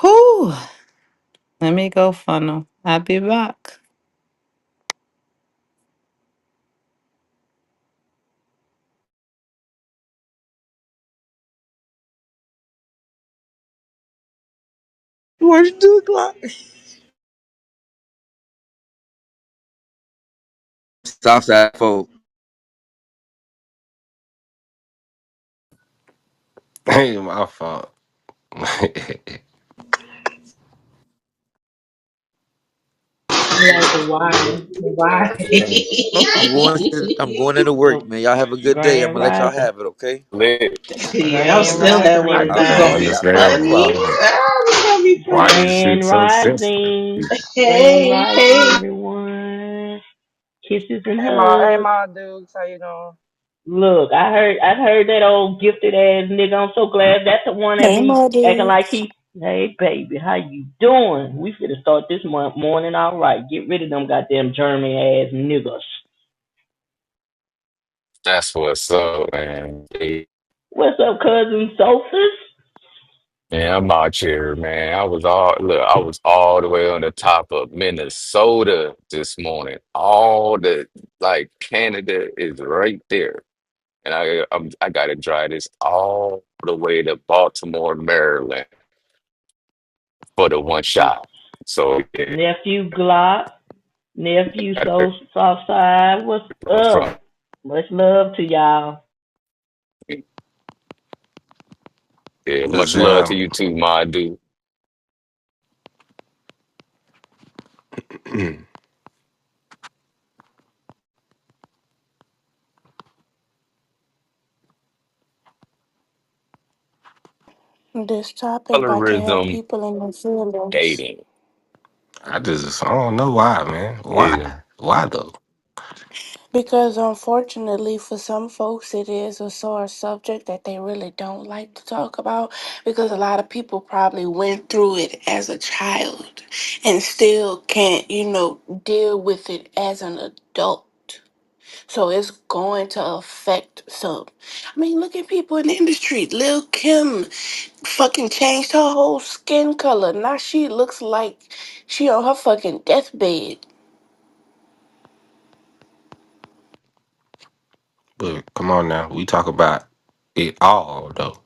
Whew. Let me go funnel. I'll be back. What you do, Glock? Southside folk. Ain't my fault. Like why? Why? I'm going. I'm going into work, Well, man. Y'all have a good day. I'm Grand gonna let y'all Rising. have it, okay? Lit. Yeah, I'm Grand still at Rising, work. I This just gonna don't be everybody. understand the funny. problem. This gonna be Why funny. this shit Grand so sensitive? Rising. Grand Hey, Rising, hey. everyone. Kisses and Hey, hugs. Ma Dukes, how you doing? Look, I heard that old gifted ass nigga. I'm so glad that's the one that Hey, be acting Muddy. like he. Hey, baby, how you doing? We finna start this morning all right. Get rid of them goddamn German ass niggas. That's what's up, man. Hey, What's up, cousin Sophus? man, I'm out here, man. I was all the way on the top of Minnesota this morning. All the like Canada is right there. And I gotta drive this all the way to Baltimore, Maryland for the one shot. So yeah, Nephew Glock. Nephew I gotta So Southside. What's go from up? Much love to y'all. yeah, The much love to jam. you too, my dude. This topic about to have Colorism people in their feelings. dating. I don't know why, man. Yeah. Why? Why though? Because unfortunately, for some folks, it is a sore subject that they really don't like to talk about. Because a lot of people probably went through it as a child and still can't, deal with it as an adult. So it's going to affect some. I mean, look at people in the industry. Lil Kim fucking changed her whole skin color. Now she looks like she on her fucking deathbed. But come on now, we talk about it all though.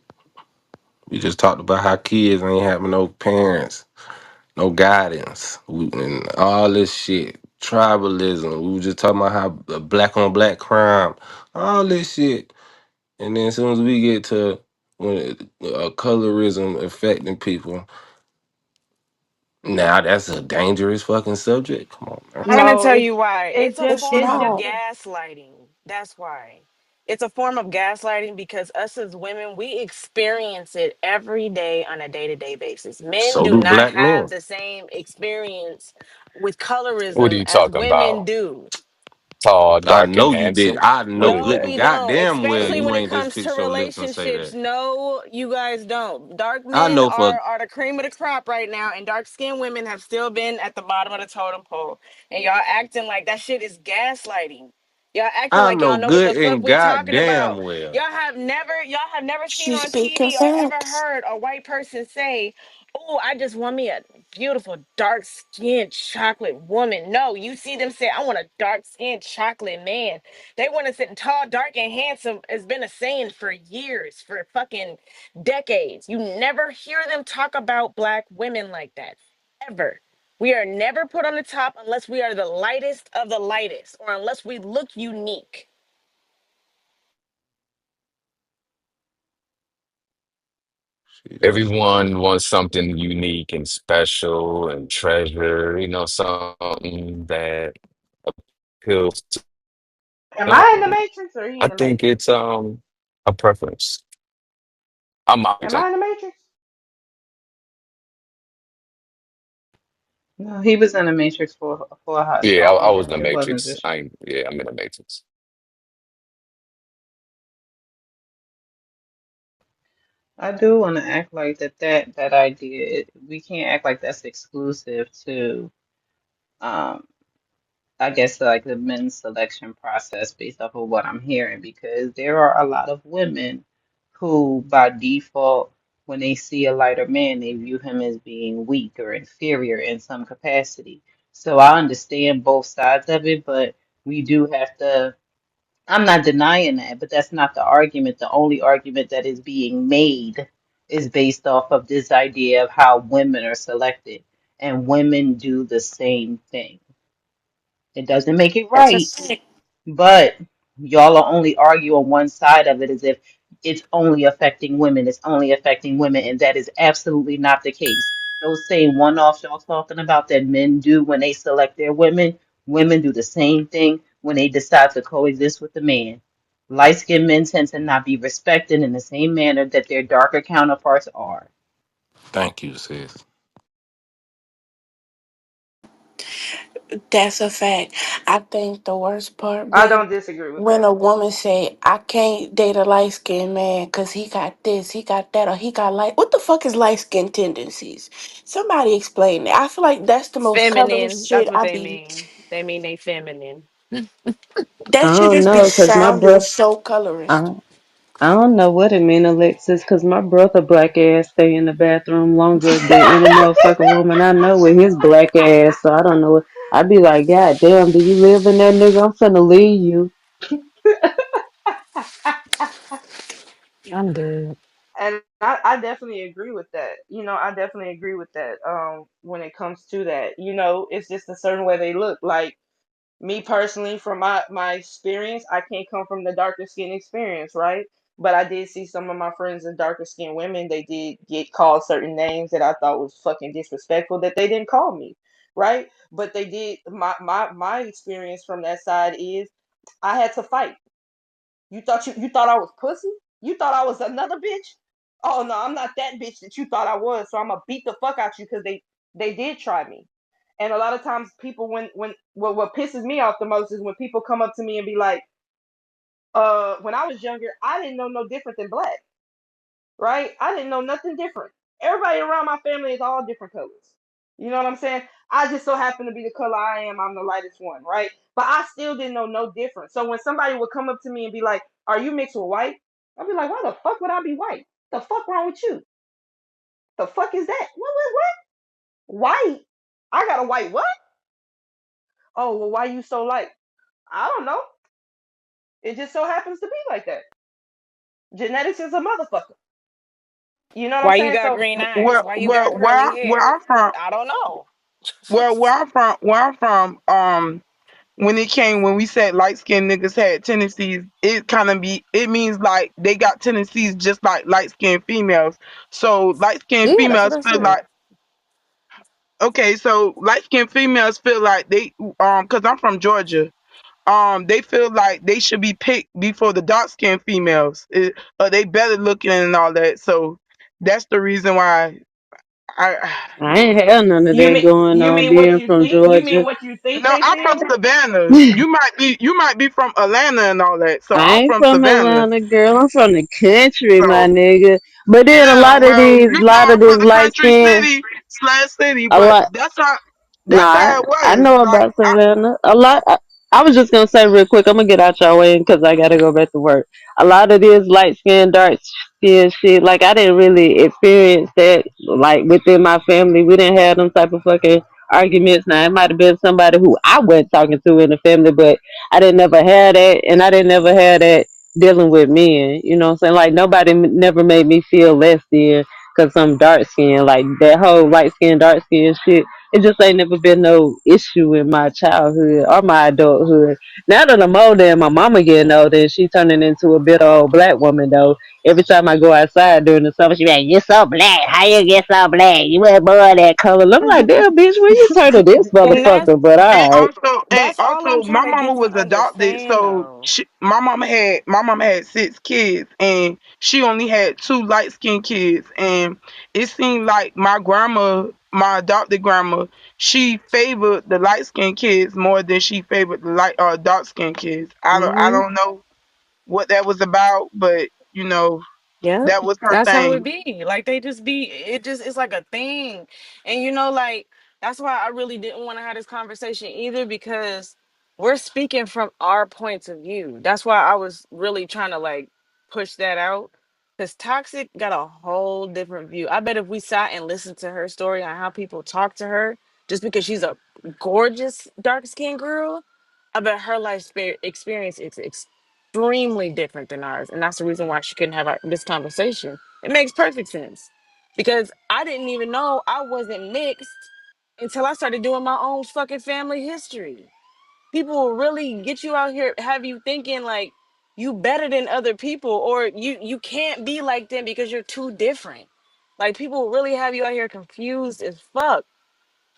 We just talked about how kids ain't having no parents, no guidance, and all this shit. Tribalism. We were just talking about how black on black crime, all this shit. And then as soon as we get to colorism affecting people, now that's a dangerous fucking subject. Come on, man. I'm gonna No, tell you why. it's It's a just It's form it's of just not. gaslighting. That's why. It's a form of gaslighting because us as women, we experience it every day on a day-to-day basis. Men So do do not black have men. the same experience with What are colorism you as talking women about? do. Tall, I dark, and know you did. handsome? I What know is No, good that? and we don't. goddamn well Especially you when it ain't just comes to fix your lips and say relationships. that. No, you guys don't. Dark I men know for are the cream of the crop right now, and dark skinned women have still been at the bottom of the totem pole. And y'all acting like that shit is gaslighting. Y'all acting I like y'all know know what the good fuck and we talking goddamn about. well. Y'all have never seen She's on speaking TV or ever facts. heard a white person say, "Oh, I just want me a beautiful dark skinned chocolate woman." No, you see them say, "I want a dark skinned chocolate man." They want to sit tall, dark, and handsome has been a saying for years, for fucking decades. You never hear them talk about black women like that. Ever. We are never put on the top unless we are the lightest of the lightest or unless we look unique. See, that's Everyone wants something unique and special and treasure, something that appeals to Am I in the them. matrix or are he I in the think matrix? it's a preference. I'm out. Am I in the matrix? no. He was in the Matrix for a hot Yeah, I second. was in the It wasn't Matrix. just you. Yeah, I'm in the Matrix. I do want to act like that idea. We can't act like that's exclusive to um I guess like the men's selection process based off of what I'm hearing because there are a lot of women who by default When they see a lighter man, they view him as being weak or inferior in some capacity. So I understand both sides of it, but we do have to. I'm not denying that, but that's not the argument. The only argument that is being made is based off of this idea of how women are selected, and women do the same thing. It doesn't make it That's a right, fact. but y'all are only arguing on one side of it as if it's only affecting women, it's only affecting women, and that is absolutely not the case. Those same one-offs y'all talking about that men do when they select their women, women do the same thing when they decide to coexist with the man. Light-skinned men tend to not be respected in the same manner that their darker counterparts are. Thank you, sis. That's a fact. I think the worst part I be don't disagree with when that. a woman say, I can't date a light skinned man because he got this, he got that, or he got light. What the fuck is light skin tendencies? Somebody explain it. I feel like that's the most colorist Feminine. That's shit what I they be. mean. They mean they feminine. That I should don't just be know, cause my sounding brother, so colorist. I, I don't know what it mean, Alexis, cause my brother black ass stay in the bathroom longer than any motherfucking woman I know with his black ass. So I don't know. I be like, God damn, do you live in that nigga? I'm finna leave you. I'm dead. And I definitely agree with that. I definitely agree with that. When it comes to that, it's just a certain way they look. Like me personally, from my experience, I can't come from the darker skin experience, right? But I did see some of my friends as darker skinned women. They did get called certain names that I thought was fucking disrespectful that they didn't call me, right? But they did. My experience from that side is I had to fight. You thought I was pussy? You thought I was another bitch? Oh no, I'm not that bitch that you thought I was. So I'm gonna beat the fuck out you because they did try me. And a lot of times people when what pisses me off the most is when people come up to me and be like, when I was younger, I didn't know no different than black, right? I didn't know nothing different. Everybody around my family is all different colors. You know what I'm saying? I just so happen to be the color I am. I'm the lightest one, right? But I still didn't know no different. So when somebody would come up to me and be like, "Are you mixed with white?" I'd be like, "Why the fuck would I be white? The fuck wrong with you? The fuck is that? What? White? I got a white what? Oh, well, why you so light? I don't know. It just so happens to be like that. Genetics is a motherfucker. You know what I'm Why you saying? got So green eyes? Where Why you where got where curly I- where hair? I'm from, I don't know. when it came when we said light skinned niggas had tendencies, it means like they got tendencies just like light skinned females. So light skinned Yeah, that's what females I feel said. like okay, so light skinned females feel like they because I'm from Georgia. They feel like they should be picked before the dark skinned females. They better looking and all that. So that's the reason why I I ain't had none of you that mean going you on mean what being you from think? You mean Georgia. what you think no, they I'm from feel? Savannah. You might be from Atlanta and all that. So I I'm ain't from from Savannah. Atlanta, girl. I'm from the country, my So nigga. But then a yeah, lot of well, these, you lot going of for this the light country skin, city slash city, a but lot. that's Nah, how it I was. know Like about Savannah. A lot. I was just gonna say real quick. I'm gonna get out your way because I gotta go back to work. A lot of this light skin, dark skin shit. Like I didn't really experience that. Like within my family, we didn't have them type of fucking arguments. Now it might have been somebody who I wasn't talking to in the family, but I didn't never have that, and I didn't never have that dealing with men. You know what I'm saying? Like nobody never made me feel less than because I'm dark skin. Like that whole light skin, dark skin shit, it just ain't never been no issue in my childhood or my adulthood. Now that I'm older and my mama getting older and she turning into a bit old black woman though, every time I go outside during the summer, she be like, "You so black. How you get so black? You wear born that color." I'm like, damn bitch, when you turning this And motherfucker? But alright. and that's all I'm also trying my to mama get was to adopted, understand so though. my mama had 6 kids, and she only had 2 light skinned kids, and it seemed like my adopted grandma, she favored the light skinned kids more than she favored the dark skinned kids. I Hmm. don't know what that was about, but Yep. that was her That's how it thing. be. Like they just be it just it's like a thing. And like that's why I really didn't want to have this conversation either because we're speaking from our points of view. That's why I was really trying to like push that out. Because Toxic got a whole different view. I bet if we sat and listened to her story on how people talk to her, just because she's a gorgeous dark skinned girl, I bet her experience is extremely different than ours. And that's the reason why she couldn't have this conversation. It makes perfect sense. Because I didn't even know I wasn't mixed until I started doing my own fucking family history. People will really get you out here, have you thinking like you better than other people, or you can't be like them because you're too different. Like people will really have you out here confused as fuck.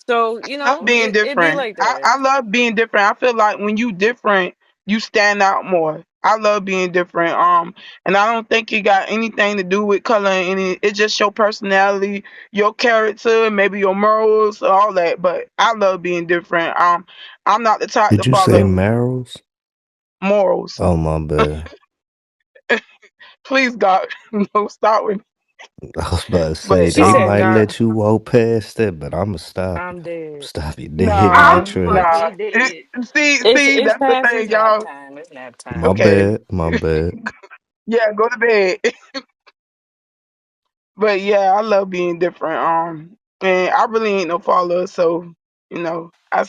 So Love being it be different. like that. I love being different. I feel like when you different, you stand out more. I love being different. And I don't think it got anything to do with color and it's just your personality, your character, maybe your morals, all that. But I love being different. I'm not the type to Did you say follow Marrows? morals. Oh my bad. Please God, don't start with me. I was about to say But She they said might God. let you walk past that, but I'ma stop you. I'm dead. Stop you dead in nah, your I'm tracks. nah. fucking dead. It's That's the past his thing, nap y'all. time. It's nap My time. Okay. bad, my bad. Yeah, go to bed. But yeah, I love being different. And I really ain't no follower, so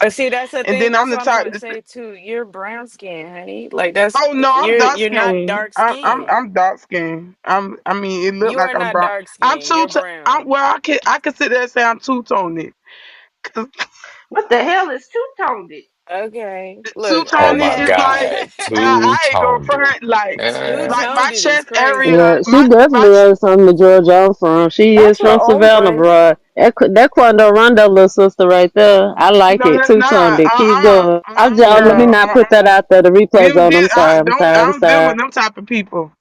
See, that's the and thing. then I'm That's the what I'm trying type to to say, say too. You're brown skin, honey. Like that's oh no, I'm dark you're not skinned. dark I'm skin. I'm dark skinned. I mean, it look You like are I'm not brown. dark I'm skin. You're I'm brown. well, I can sit there and say I'm two toned. What the hell is two-toned? Okay. Two Look, Oh toned my is like God. Too I ain't gonna toned. front two Uh, like my toned is chest crazy. area, Yeah, she my definitely ain't from the Georgia I'm from. She is That's an from Savannah, ombre. bro. That Quando Rondo little sister right there. I like no, it. that's Two toned not. it. Keep going. I'm just, let me Girl. not put that out there. The We replays don't on. deal. I'm sorry. I'm sorry. I I'm don't deal with sorry. them type of people.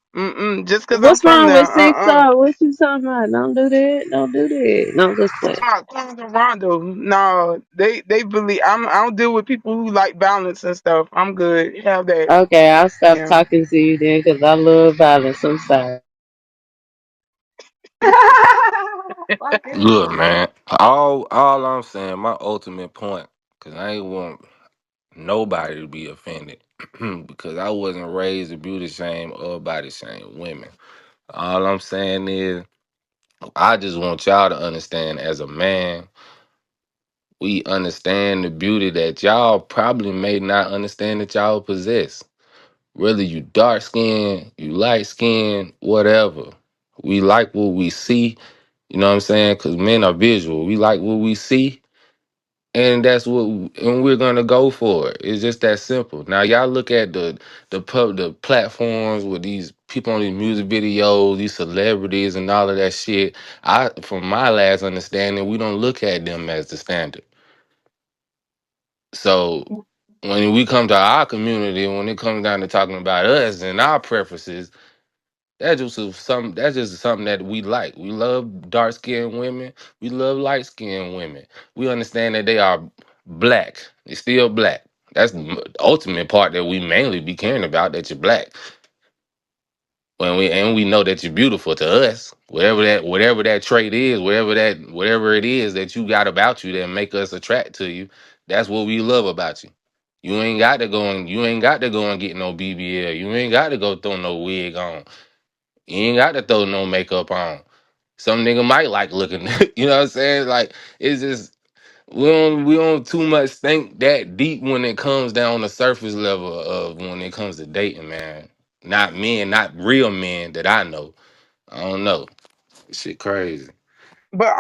Just because I'm What's from wrong there. with six What you talking about? Don't do that. Don't do that. No, I'm just playing. Quando Rondo. No, they believe I don't deal with people who like violence and stuff. I'm good. Have that. Okay, I'll stop Yeah. talking to you then because I love violence. I'm sorry. Fuck is Look, wrong with man. All I'm saying, my ultimate point, because I ain't want nobody to be offended, because I wasn't raised to beauty shame or body shame women. All I'm saying is, I just want y'all to understand, as a man, we understand the beauty that y'all probably may not understand that y'all possess. Whether you dark skin, you light skin, whatever. We like what we see, you know what I'm saying? Because men are visual. We like what we see, and and we're gonna go for it. It's just that simple. Now y'all look at the platforms with these people on these music videos, these celebrities and all of that shit. From my last understanding, we don't look at them as the standard. So when we come to our community, when it comes down to talking about us and our preferences, that's just something that we like. We love dark skinned women. We love light skinned women. We understand that they are black. They're still black. That's the ultimate part that we mainly be caring about, that you're black. We know that you're beautiful to us. Whatever that trait is, whatever it is that you got about you that make us attract to you, that's what we love about you. You ain't got to go and get no BBL. You ain't got to go throw no wig on. You ain't got to throw no makeup on. Some nigga might like looking, you know what I'm saying? Like, it's just we don't too much think that deep when it comes down the surface level of when it comes to dating, man. Not men, not real men that I know. I don't know. Shit crazy. But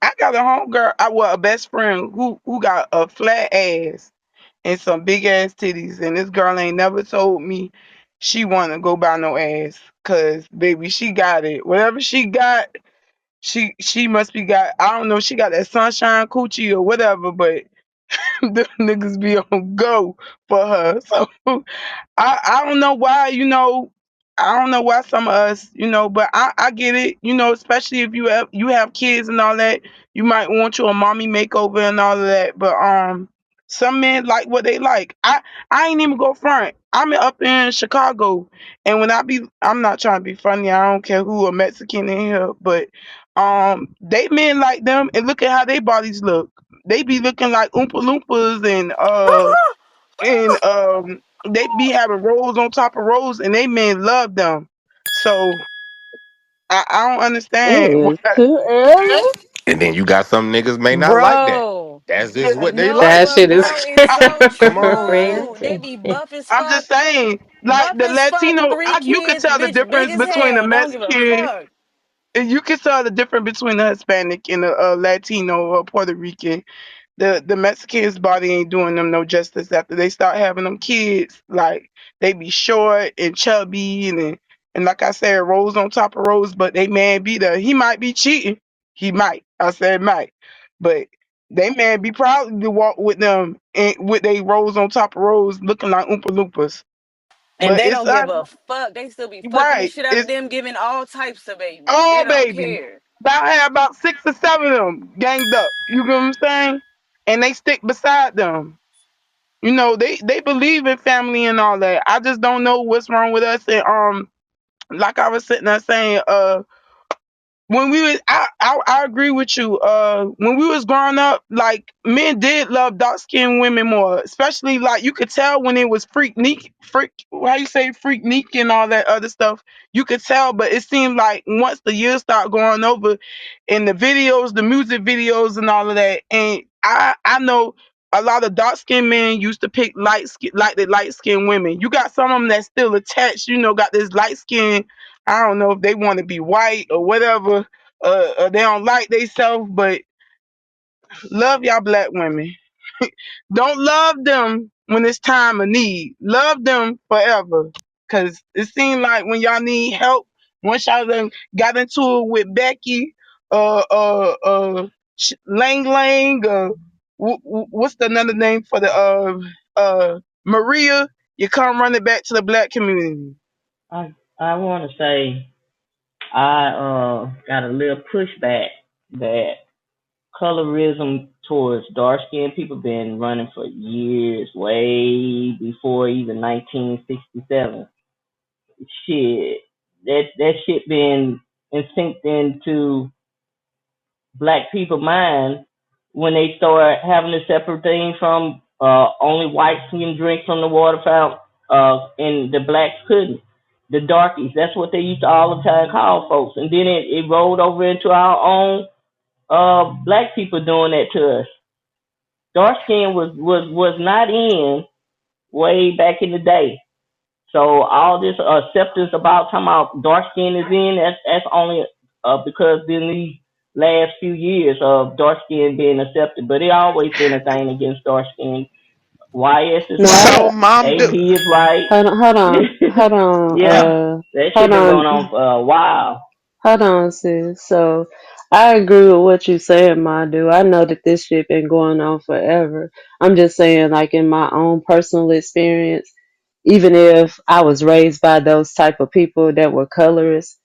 I got a homegirl. A best friend who got a flat ass and some big ass titties, and this girl ain't never told me she want to go buy no ass, cause baby she got it. Whatever she got, she must be got. I don't know. She got that sunshine coochie or whatever, but the niggas be on go for her. So I don't know why, I don't know why some of us, but I get it, especially if you have kids and all that, you might want your mommy makeover and all of that. But some men like what they like. I ain't even go front. I'm up in Chicago, and I'm not trying to be funny. I don't care who a Mexican in here, but they men like them, and look at how they bodies look. They be looking like Oompa Loompas and they be having rolls on top of rolls, and they men love them. So I don't understand. It's too early. And then you got some niggas may not like that. Bro. That's just what they No, That like. but shit is bro, it's so Come on, man. true. They crazy. be buff as I'm fuck. just saying, like Buff the as fuck, Latino, three you could kids, tell the bitch, big difference as between the hell. Don't give a Mexican. fuck. You can tell the difference between the Hispanic and the Latino or Puerto Rican. The Mexicans' body ain't doing them no justice after they start having them kids. Like they be short and chubby and like I said, rows on top of rows. But they man be the he might be cheating. He might. I said might, but they man be proud to walk with them and with they rows on top of rows, looking like Oompa Loompas. And But they it's don't give a fuck. They still be fucking the right. shit out of It's them, giving all types of babies. They all don't baby. care. About have about 6 or 7 of them ganged up. You know what I'm saying? And they stick beside them. You know, they believe in family and all that. I just don't know what's wrong with us. And like I was sitting there saying, when we was I agree with you. When we was growing up, like men did love dark skinned women more, especially like you could tell when it was freak how you say freak neek and all that other stuff. You could tell, but it seemed like once the years start going over, and the videos, the music videos, and all of that, and I know a lot of dark skinned men used to pick the light skinned women. You got some of them that still attached, you know, got this light skin. I don't know if they want to be white or whatever. They don't like themselves, but love y'all black women. Don't love them when it's time of need. Love them forever. Cause it seems like when y'all need help, once y'all done got into it with Becky, uh, uh, uh, Lang Lang, what's the another name for the Maria? You come running back to the black community. I want to say I got a little pushback that colorism towards dark skinned people been running for years, way before even 1967. Shit, that shit been instincted into black people mind when they start having a separate thing from only whites can drink from the water fountain, and the blacks couldn't. The darkies, that's what they used to all the time call folks. And then it rolled over into our own black people doing that to us. Dark skin was not in way back in the day. So all this acceptance about talking about dark skin is in, that's only because in these last few years of dark skin being accepted, but it always been a thing against dark skin. YS is No, right, So, mom, AP do is right. hold on, Yeah, that shit hold been going on on, for a while. hold on, sis. So I agree with what you saying, Madu. I know that this shit been going on forever. I'm just saying, like in my own personal experience, even if I was raised by those type of people that were colorists,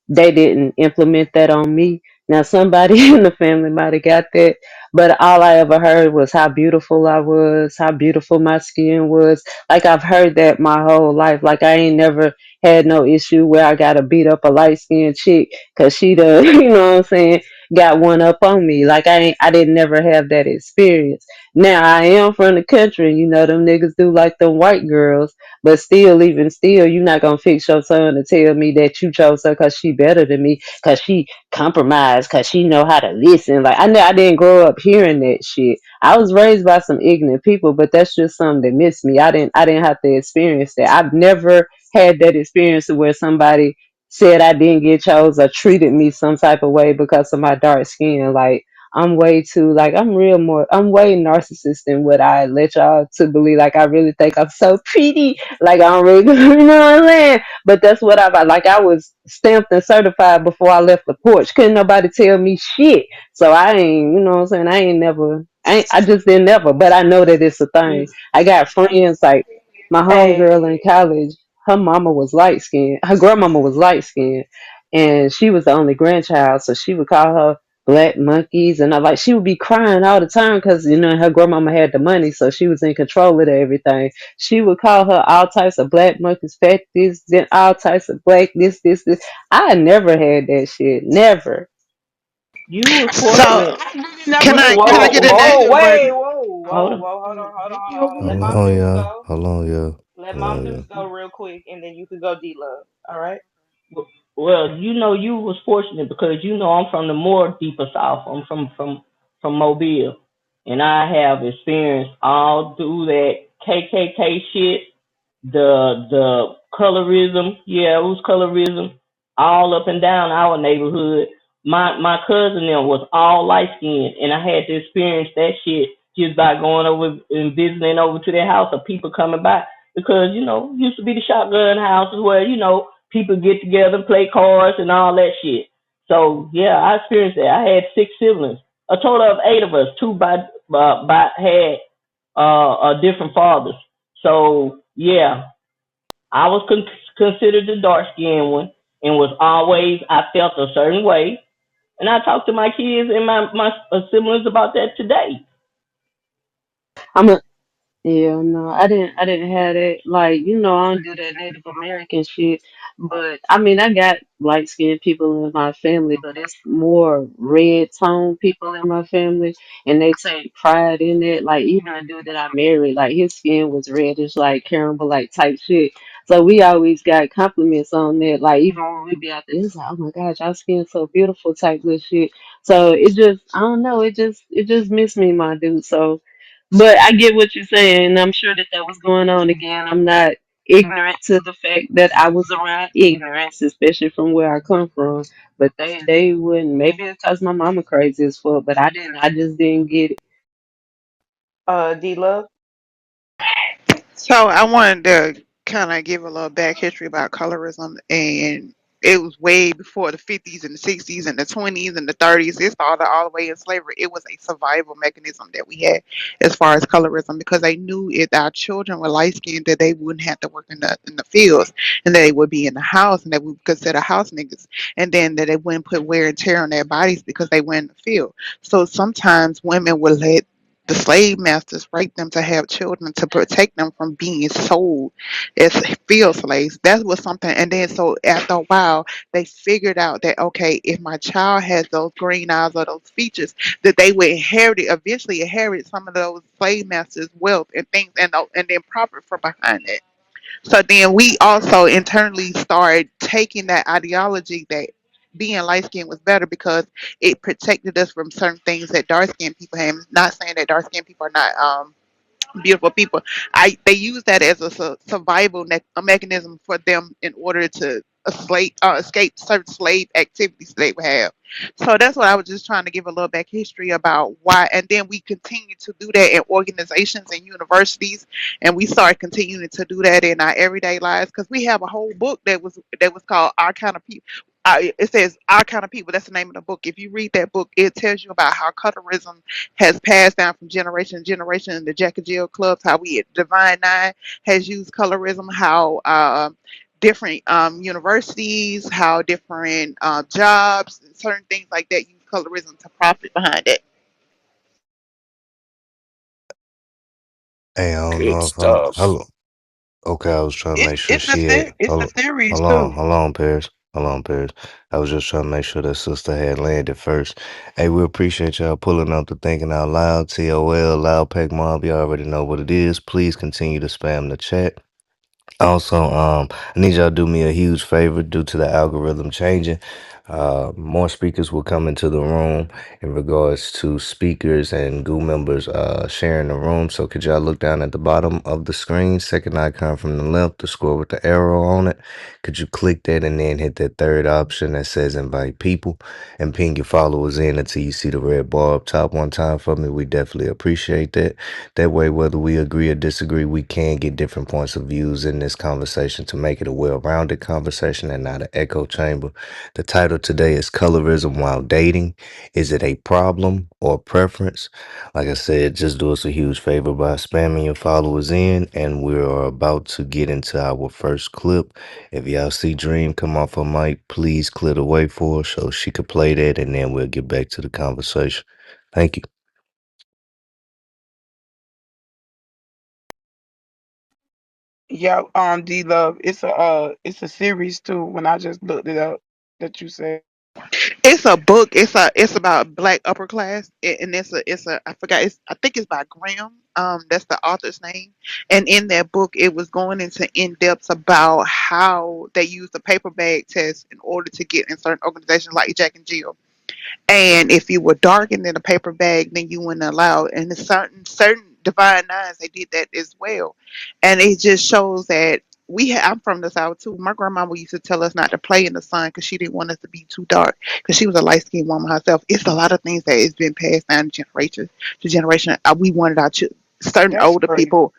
they didn't implement that on me. Now somebody in the family might have got that, but all I ever heard was how beautiful I was, how beautiful my skin was. Like I've heard that my whole life. Like I ain't never had no issue where I gotta beat up a light skinned chick cause she done, you know what I'm saying, got one up on me. Like I didn't never have that experience. Now I am from the country, you know, them niggas do like them white girls, but still, even still, you're not gonna fix your son to tell me that you chose her because she better than me, because she compromised, because she know how to listen. Like I didn't grow up hearing that shit. I was raised by some ignorant people, but that's just something that missed me. I didn't have to experience that. I've never had that experience where somebody said I didn't get chose or treated me some type of way because of my dark skin. Like I'm way too like I'm way narcissist than what I let y'all to believe. Like I really think I'm so pretty. Like I don't really you know what I'm saying? But that's what I was stamped and certified before I left the porch. Couldn't nobody tell me shit. So I ain't you know what I'm saying, I just didn't never, but I know that it's a thing. I got friends like my homegirl in Hey, college, her mama was light skinned. Her grandmama was light skinned and she was the only grandchild, so she would call her black monkeys, and I like she would be crying all the time because you know her grandmama had the money, so she was in control of everything. She would call her all types of black monkeys, fat this, then all types of black this. I never had that shit, never. You was so fortunate. I really never can I whoa, get experienced in it there? whoa, either, but wait, whoa, Hold whoa, on. whoa, hold on. Let Hold Mom on, Dukes y'all. go. Hold on, y'all. Let Hold Mom on, Dukes y'all. go real quick, and then you could go D Love. All right. well, you was fortunate because I'm from the more deeper south. I'm from Mobile, and I have experienced all through that KKK shit, the colorism. Yeah, it was colorism all up and down our neighborhood. My cousin them was all light skinned, and I had to experience that shit just by going over and visiting over to their house or people coming by because used to be the shotgun houses where people get together, play cards, and all that shit. So yeah, I experienced that. I had six siblings, a total of eight of us. Two by had different fathers. So yeah, I was considered the dark skinned one, and was always I felt a certain way, and I talk to my kids and my siblings about that today. I'm a Yeah, no, I didn't have that. Like, I don't do that Native American shit. But I mean, I got light skinned people in my family, but it's more red tone people in my family, and they take pride in it. Like, even the dude that I married, like his skin was reddish, like caramel, like type shit. So we always got compliments on that. Like, even when we be out there, it's like, oh my gosh, your skin so beautiful, type good shit. So it just, I don't know, it just missed me, my dude. So. But I get what you're saying, and I'm sure that was going on again. I'm not ignorant to the fact that I was around ignorance, especially from where I come from. But they wouldn't. Maybe it's because my mama crazy as fuck, but I didn't. I just didn't get it. D Love. So I wanted to kind of give a little back history about colorism, and it was way before the 50s and the 60s and the 20s and the 30s. It started all the way in slavery. It was a survival mechanism that we had as far as colorism because they knew if our children were light skinned that they wouldn't have to work in the fields and that they would be in the house and that we would consider house niggas, and then that they wouldn't put wear and tear on their bodies because they were in the field. So sometimes women would let the slave masters raped them to have children to protect them from being sold as field slaves. That was something. And then, so after a while, they figured out that, okay, if my child has those green eyes or those features, that they would eventually inherit some of those slave masters' wealth and things, and then profit from behind it. So then we also internally started taking that ideology that being light skinned was better because it protected us from certain things that dark skinned people have. Not saying that dark skinned people are not beautiful people. They use that as a survival a mechanism for them in order to escape certain slave activities they would have. So that's what I was just trying to give a little back history about why. And then we continue to do that in organizations and universities, and we start continuing to do that in our everyday lives because we have a whole book that was called Our Kind of People. It says Our Kind of People. That's the name of the book. If you read that book, it tells you about how colorism has passed down from generation to generation in the Jack and Jill clubs, how we at Divine Nine has used colorism, how different universities, how different jobs, and certain things like that use colorism to profit behind it. Hey, I don't Good know if I'm. stuff. Hello. Okay, I was trying to make sure It's a she had. it's a Hold, series hold on, too. hold on, Paris. Hold on, Paris. I was just trying to make sure that sister had landed first. Hey, we appreciate y'all pulling up to Thinking Out Loud, TOL, Loud Pack Mob. You already know what it is. Please continue to spam the chat. Also, I need y'all to do me a huge favor due to the algorithm changing. More speakers will come into the room in regards to speakers and goo members sharing the room. So could y'all look down at the bottom of the screen, second icon from the left, the score with the arrow on it. Could you click that and then hit that third option that says invite people and ping your followers in until you see the red bar up top one time for me? We definitely appreciate that. That way, whether we agree or disagree, we can get different points of views in this conversation to make it a well-rounded conversation and not an echo chamber. The title today is Colorism While Dating. Is it a problem or preference? Like I said, just do us a huge favor by spamming your followers in, and we are about to get into our first clip. If y'all see Dream come off her mic, please clear the way for her so she could play that, and then we'll get back to the conversation. Thank you. Yeah, D Love. It's a series too. When I just looked it up, that you said. It's a book. It's about black upper class, and it's a I forgot. I think it's by Graham. That's the author's name. And in that book, it was going into in depth about how they use the paper bag test in order to get in certain organizations like Jack and Jill. And if you were darkened in a paper bag, then you weren't allowed. And in certain divine nines, they did that as well. And it just shows that I'm from the South too. My grandmama used to tell us not to play in the sun because she didn't want us to be too dark. Because she was a light skinned woman herself. It's a lot of things that has been passed down generation to generation. We wanted our certain That's older crazy. people.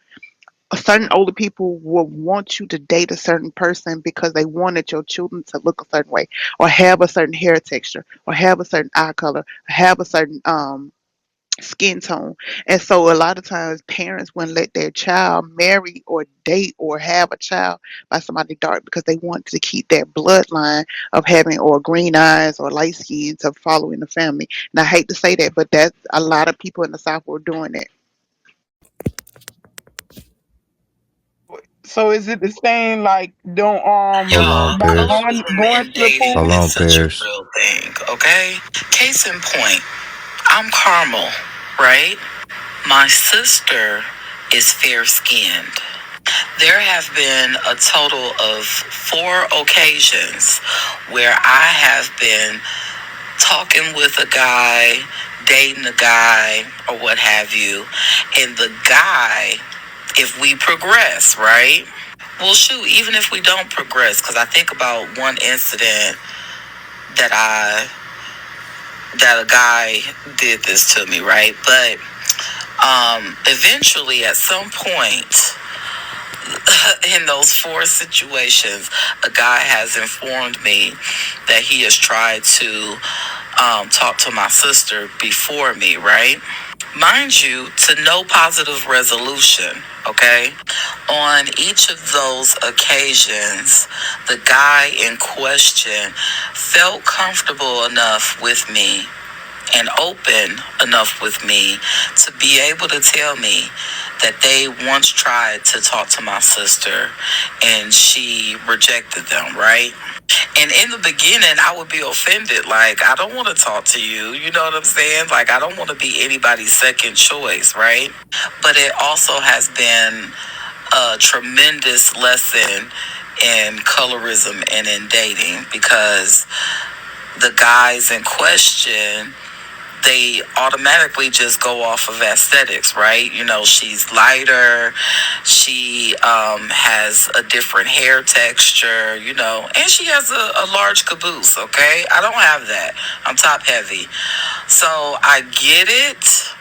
Certain older people will want you to date a certain person because they wanted your children to look a certain way, or have a certain hair texture, or have a certain eye color, or have a certain skin tone. And so a lot of times parents wouldn't let their child marry or date or have a child by somebody dark because they want to keep that bloodline of having or green eyes or light skin to follow in the family. And I hate to say that, but that's a lot of people in the South were doing that. So is it the same like don't Hold on, Y'all, about Paris. colorism going in to the dating Hold pool? is on, such a Paris. real thing, okay? Case in point, I'm caramel, right? My sister is fair skinned. There have been a total of 4 occasions where I have been talking with a guy, dating a guy, or what have you, and the guy, if we progress, right? Well, shoot, even if we don't progress, because I think about one incident that that a guy did this to me, right? But eventually, at some point, in those 4 situations, a guy has informed me that he has tried to talk to my sister before me, right? Mind you, to no positive resolution, okay? On each of those occasions, the guy in question felt comfortable enough with me and open enough with me to be able to tell me that they once tried to talk to my sister and she rejected them, right? And in the beginning, I would be offended. Like, I don't want to talk to you. You know what I'm saying? Like, I don't want to be anybody's second choice, right? But it also has been a tremendous lesson in colorism and in dating because the guys in question, they automatically just go off of aesthetics, right? You know, she's lighter, she has a different hair texture, you know, and she has a large caboose, okay? I don't have that. I'm top heavy. So I get it,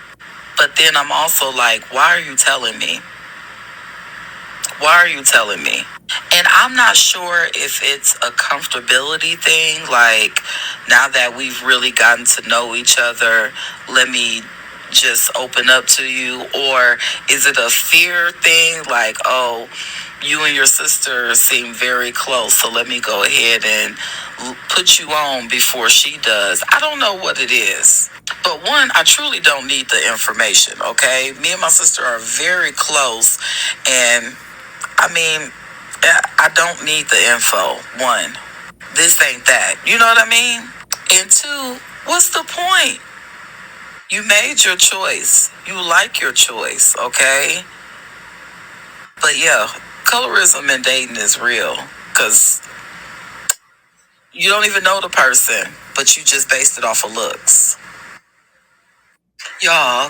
but then I'm also like, why are you telling me? Why are you telling me? And I'm not sure if it's a comfortability thing, like now that we've really gotten to know each other, let me just open up to you, or is it a fear thing, like, oh, you and your sister seem very close, so let me go ahead and put you on before she does. I don't know what it is. But one, I truly don't need the information, okay? Me and my sister are very close, and I mean, I don't need the info. One, this ain't that. You know what I mean? And two, what's the point? You made your choice. You like your choice, okay? But yeah, colorism in dating is real because you don't even know the person, but you just based it off of looks. Y'all,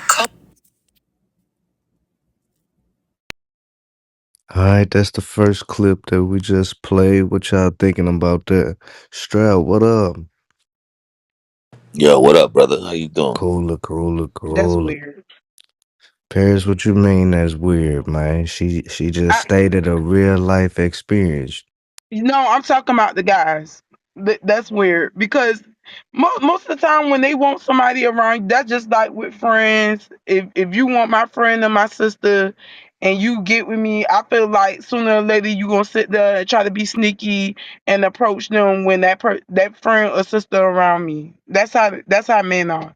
All right, that's the first clip that we just played. What y'all thinking about that? Stroud, what up? Yo, what up, brother? How you doing? Cooler, cooler, That's cooler. weird. Paris, what you mean that's weird, man? She just I, stated a real life experience. no, I'm talking about the guys. That's weird because most of the time when they want somebody around, that's just like with friends. If you want my friend and my sister, and you get with me, I feel like sooner or later you gonna sit there and try to be sneaky and approach them when that friend or sister around me. That's how men are.